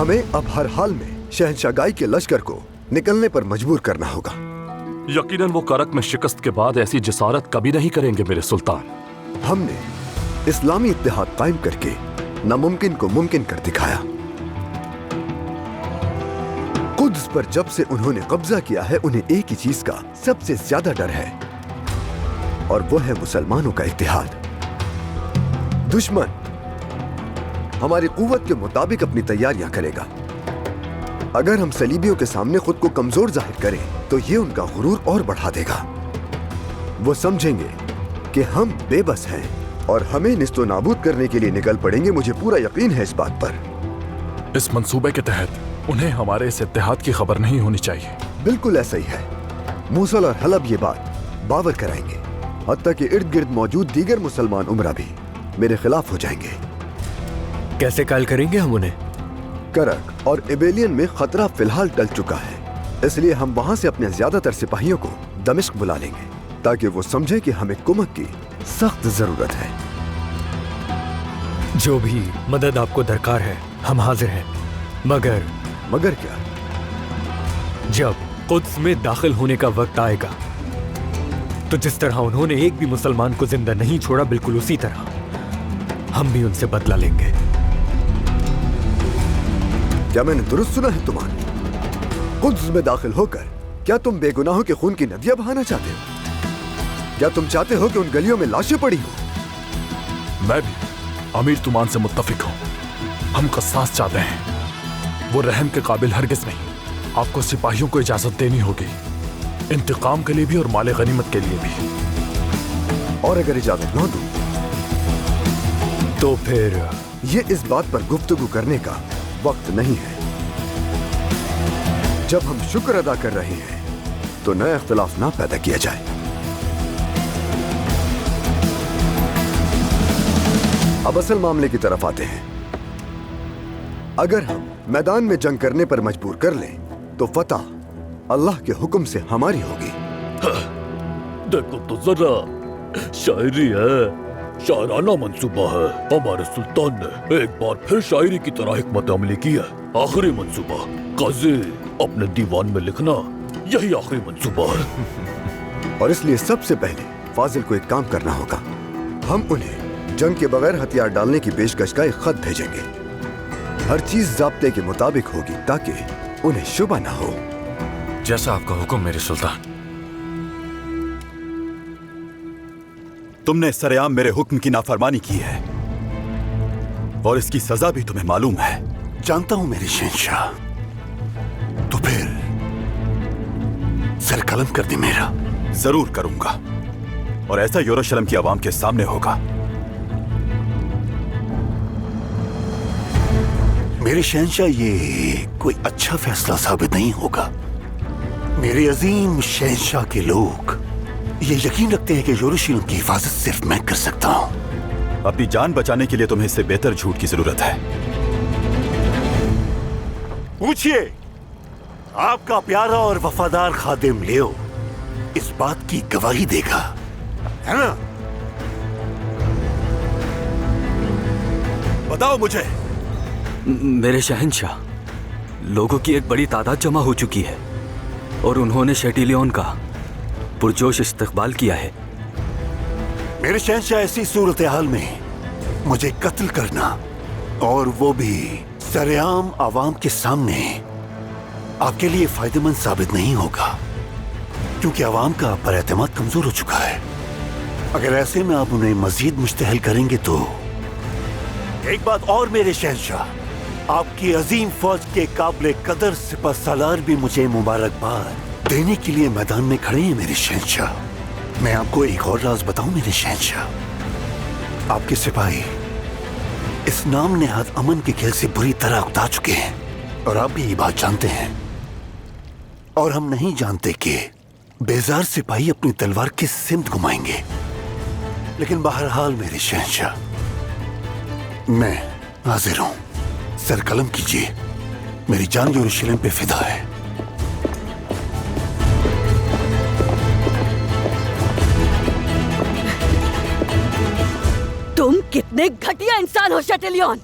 हमें अब हर हाल में शहंशागाई के लश्कर को निकलने पर मजबूर करना होगा। यकीनन वो करक में शिकस्त के बाद ऐसी जसारत कभी नहीं करेंगे मेरे सुल्तान। हमने इस्लामी इत्तेहाद कायम करके नामुमकिन को मुमकिन कर दिखाया। कुद्स पर जब से उन्होंने कब्जा किया है, उन्हें एक ही चीज का सबसे ज्यादा डर है, और वो है मुसलमानों का इत्तेहाद। दुश्मन हमारी कुव्वत के मुताबिक अपनी तैयारियां करेगा। अगर हम सलीबियों के सामने खुद को कमजोर जाहिर करें तो ये उनका गुरूर और बढ़ा देगा। वो समझेंगे कि हम बेबस हैं और हमें निस्तो नाबूद करने के लिए निकल पड़ेंगे। मुझे पूरा यकीन है इस बात पर। इस मंसूबे के तहत उन्हें हमारे इस इत्तेहाद की खबर नहीं होनी चाहिए। बिल्कुल ऐसा ही है। मूसल और हलब ये बात बावर कराएंगे, हत्ता कि इर्द गिर्द मौजूद दीगर मुसलमान उमरा भी मेरे खिलाफ हो जाएंगे। कैसे कायल करेंगे हम उन्हें? करक और इबेलियन में खतरा फिलहाल टल चुका है, इसलिए हम वहां से अपने ज्यादातर सिपाहियों को दमिश्क बुला लेंगे ताकि वो समझे कि हमें कुमक की सख्त जरूरत है। जो भी मदद आपको दरकार है हम हाजिर हैं, मगर क्या? जब कुद्स में दाखिल होने का वक्त आएगा तो जिस तरह उन्होंने एक भी मुसलमान को जिंदा नहीं छोड़ा, बिल्कुल उसी तरह हम भी उनसे बदला लेंगे। क्या मैंने दुरुस्त सुना है तुम्हारे? कुद्स में दाखिल होकर क्या तुम बेगुनाहों के खून की नदियां बहाना चाहते हो? क्या तुम चाहते हो कि उन गलियों में लाशें पड़ी हो? मैं भी अमीर तुमान से मुत्तफिक हूँ। हम कसास चाहते हैं, वो रहम के काबिल हरगिज नहीं। आपको सिपाहियों को इजाजत देनी होगी, इंतकाम के लिए भी और माले गनीमत के लिए भी। और अगर इजाजत न दूं तो फिर ये इस बात पर गुफ्तगू करने का वक्त नहीं है। जब हम शुक्र अदा कर रहे हैं तो नया इख्तिलाफ ना पैदा किया जाए। अब असल मामले की तरफ आते हैं। अगर हम मैदान में जंग करने पर मजबूर कर लें तो फतह अल्लाह के हुक्म से हमारी होगी। देखो तो जरा, शायरी है, शायराना मंसूबा है। हमारे सुल्तान ने एक बार फिर शायरी की तरह हिकमत अमली की है। आखिरी मंसूबा काज़ी अपने दीवान में लिखना, यही आखिरी मंसूबा है। और इसलिए सबसे पहले फाजिल को एक काम करना होगा। हम उन्हें जंग के बगैर हथियार डालने की पेशकश का एक खत भेजेंगे। हर चीज ज़ाब्ते के मुताबिक होगी ताकि उन्हें शुबा ना हो। जैसा आपका हुक्म मेरे सुल्तान। तुमने सरेआम मेरे हुक्म की नाफरमानी की है और इसकी सजा भी तुम्हें मालूम है। जानता हूं मेरे शहंशाह। तो फिर सर कलम कर दे मेरा। जरूर करूंगा, और ऐसा यरूशलेम की आवाम के सामने होगा। मेरे शहंशाह, ये कोई अच्छा फैसला साबित नहीं होगा। मेरे अजीम शहंशाह के लोग ये यकीन रखते हैं कि यरूशलेम की हिफाजत सिर्फ मैं कर सकता हूं। अपनी जान बचाने के लिए तुम्हें इससे बेहतर झूठ की जरूरत है। पूछिए, आपका प्यारा और वफादार खादिम लियो इस बात की गवाही देगा, है ना? बताओ मुझे। मेरे शहंशाह, लोगों की एक बड़ी तादाद जमा हो चुकी है और उन्होंने शेटिलियन का पुरजोश इस्तकबाल किया है। मेरे शहंशाह, ऐसी सूरत हाल में मुझे कत्ल करना, और वो भी सरेआम आवाम के सामने, आपके लिए फायदेमंद साबित नहीं होगा, क्योंकि आवाम का पर एतमाद कमजोर हो चुका है। अगर ऐसे में आप उन्हें मजीद मुश्तहल करेंगे तो एक बात और मेरे शहंशाह, आपकी अजीम फौज के काबिल कदर सिपह सालार भी मुझे मुबारकबाद देने के लिए मैदान में खड़े हैं मेरे शहंशाह। मैं आपको एक और राज बताऊं मेरे शहंशाह, आपके सिपाही इस नाम नेहाद अमन के खेल से बुरी तरह उगता चुके हैं, और आप भी ये बात जानते हैं। और हम नहीं जानते कि बेजार सिपाही अपनी तलवार किस सिमत घुमाएंगे। लेकिन बहरहाल मेरे शहंशाह, मैं हाजिर हूं। सर कलम कीजिए, मेरी जान यरूशलेम पे फिदा है। तुम कितने घटिया इंसान हो शेटिलियन!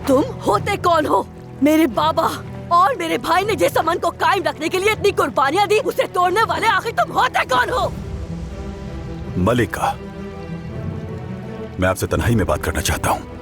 तुम होते कौन हो? मेरे बाबा और मेरे भाई ने जिस अमन को कायम रखने के लिए इतनी कुर्बानियां दी, उसे तोड़ने वाले आखिर तुम होते कौन हो? मलिका, मैं आपसे तन्हाई में बात करना चाहता हूं।